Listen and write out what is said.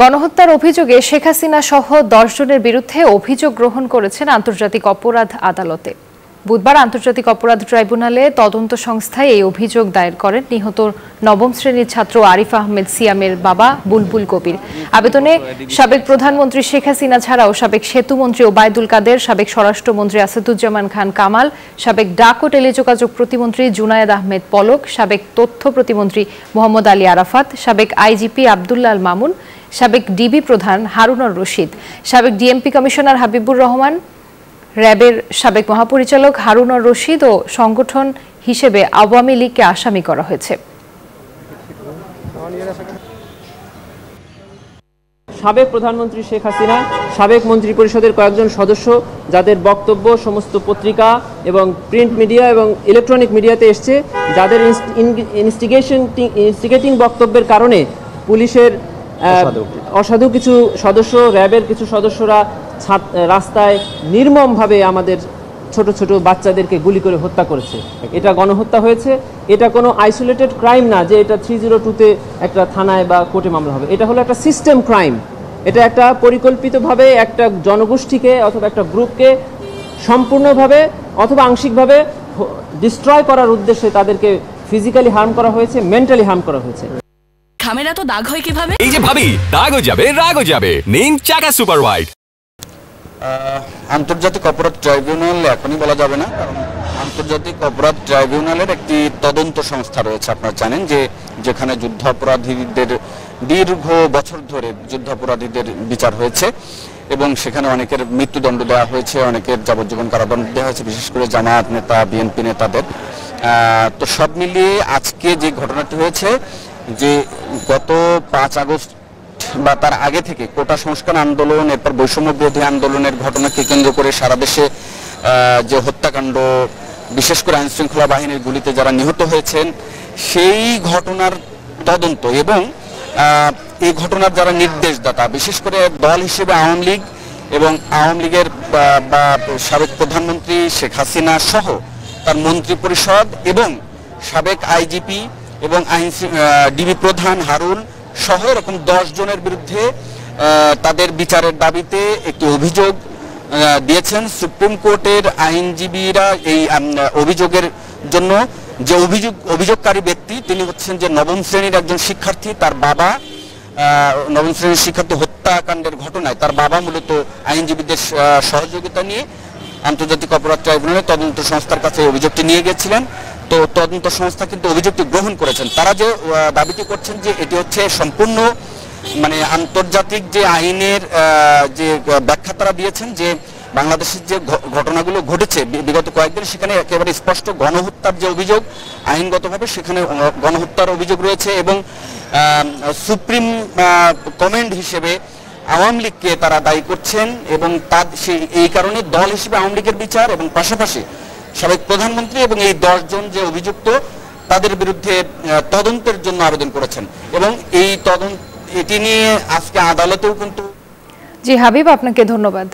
গণহত্যার অভিযোগে শেখ হাসিনা সহ 10 জনের বিরুদ্ধে অভিযোগ গ্রহণ করেছেন আন্তর্জাতিক অপরাধ আদালতে। বুধবার আন্তর্জাতিক অপরাধ ট্রাইব্যুনালে তদন্ত সংস্থায় এই অভিযোগ দায়ের করেন নিহত নবম শ্রেণীর ছাত্র আরিফ আহমেদ সিয়ামের বাবা বুলবুল কবির। আবেদনে সাবেক প্রধানমন্ত্রী শেখ হাসিনা ছাড়াও সাবেক সেতুমন্ত্রী ওবায়দুল কাদের, সাবেক স্বরাষ্ট্রমন্ত্রী আসাদুজ্জামান খান কামাল, সাবেক ডাক ও টেলিযোগাযোগ প্রতিমন্ত্রী জুনায়েদ আহমেদ পলক, সাবেক তথ্য প্রতিমন্ত্রী মোহাম্মদ আলী আরাফাত, সাবেক আইজিপি আব্দুল্লাহ আল মামুন, সাবেক ডিবি প্রধান হারুনুর রশিদ, সাবেক ডিএমপি কমিশনার হাবিবুর রহমান, র্যাবের সাবেক মহাপরিচালক হারুনুর রশিদ ও সংগঠন হিসেবে আওয়ামী লীগকে আসামি করা হয়েছে। সাবেক প্রধানমন্ত্রী শেখ হাসিনা, সাবেক মন্ত্রী পরিষদের কয়েকজন সদস্য যাদের বক্তব্য সমস্ত পত্রিকা এবং প্রিন্ট মিডিয়া এবং ইলেকট্রনিক মিডিয়াতে এসছে, যাদের ইনস্টিগেটিং বক্তব্যের কারণে পুলিশের অসাধু কিছু সদস্য, র্যাবের কিছু সদস্যরা রাস্তায় নির্মমভাবে আমাদের ছোট ছোট বাচ্চাদেরকে গুলি করে হত্যা করেছে। এটা গণহত্যা হয়েছে। এটা কোনো আইসোলেটেড ক্রাইম না যে এটা 302-তে একটা থানায় বা কোর্টে মামলা হবে। এটা হলো একটা সিস্টেম ক্রাইম। এটা একটা পরিকল্পিতভাবে একটা জনগোষ্ঠীকে অথবা একটা গ্রুপকে সম্পূর্ণভাবে অথবা আংশিকভাবে ডিস্ট্রয় করার উদ্দেশ্যে তাদেরকে ফিজিক্যালি হার্ম করা হয়েছে, মেন্টালি হার্ম করা হয়েছে। খামেরা তো দাগ হয় কিভাবে? এই যে ভাবি, দাগও যাবে রাগও যাবে। নিন চাকা সুপার হোয়াইট। আন্তর্জাতিক অপরাধ ট্রাইব্যুনাল এখনই বলা যাবে না, কারণ আন্তর্জাতিক অপরাধ ট্রাইব্যুনালের একটি তদন্ত সংস্থা রয়েছে। আপনারা জানেন যে যেখানে যুদ্ধাপরাধীদের দীর্ঘ বছর ধরে যুদ্ধাপরাধীদের বিচার হয়েছে এবং সেখানে অনেকের মৃত্যুদণ্ড দেওয়া হয়েছে, অনেকের যাবজ্জীবন কারাদণ্ড দেওয়া হয়েছে, বিশেষ করে জামায়াত নেতা, বিএনপি নেতাদের। তো সব মিলিয়ে আজকে যে ঘটনাটি হয়েছে যে গত 5 আগস্ট বা তার আগে থেকে কোটা সংস্কার আন্দোলন, এরপর বৈষম্য বিরোধী আন্দোলনের ঘটনাকে কেন্দ্র করে সারা দেশে যে হত্যাকাণ্ড, বিশেষ করে আইনশৃঙ্খলা বাহিনীর গুলিতে যারা নিহত হয়েছেন, সেই ঘটনার তদন্ত এবং এই ঘটনার যারা নির্দেশদাতা, বিশেষ করে দল হিসেবে আওয়ামী লীগ এবং আওয়ামী লীগের বা সাবেক প্রধানমন্ত্রী শেখ হাসিনা সহ তার মন্ত্রী পরিষদ এবং সাবেক আইজিপি এবং ডিবি প্রধান হারুন সহ এরকম 10 জনের বিরুদ্ধে তাদের বিচারের দাবিতে একটি অভিযোগ দিয়েছেন। সুপ্রিম কোর্টের আইনজীবীরা এই অভিযোগের জন্য যে অভিযোগকারী ব্যক্তি তিনি হচ্ছেন যে নবম শ্রেণীর একজন শিক্ষার্থী, তার বাবা নবম শ্রেণীর শিক্ষার্থী হত্যাকাণ্ডের ঘটনায় তার বাবা মূলত আইনজীবীদের সহযোগিতা নিয়ে আন্তর্জাতিক অপরাধ ট্রাইব্যুনালের তদন্ত সংস্থার কাছে অভিযোগটি নিয়ে গেছিলেন। তো তদন্ত সংস্থা কিন্তু অভিযোগটি গ্রহণ করেছেন। তারা যে দাবিটি করছেন যে এটি হচ্ছে সম্পূর্ণ মানে আন্তর্জাতিক যে আইনের যে ব্যাখ্যা তারা দিয়েছেন যে বাংলাদেশের যে ঘটনাগুলো ঘটেছে বিগত কয়েকদিন, সেখানে একেবারে স্পষ্ট গণহত্যার যে অভিযোগ আইনগতভাবে সেখানে গণহত্যার অভিযোগ রয়েছে এবং সুপ্রিম কমান্ড হিসেবে আওয়ামী লীগকে তারা দায়ী করছেন এবং এই কারণে দল হিসেবে আওয়ামী লীগের বিচার এবং পাশাপাশি সাবেক প্রধানমন্ত্রী এবং এই 10 জন যে অভিযুক্ত তাদের বিরুদ্ধে তদন্তের জন্য আবেদন করেছেন এবং এই তদন্ত এটি নিয়ে আজকে আদালতেও কিন্তু। জি হাবিব, আপনাকে ধন্যবাদ।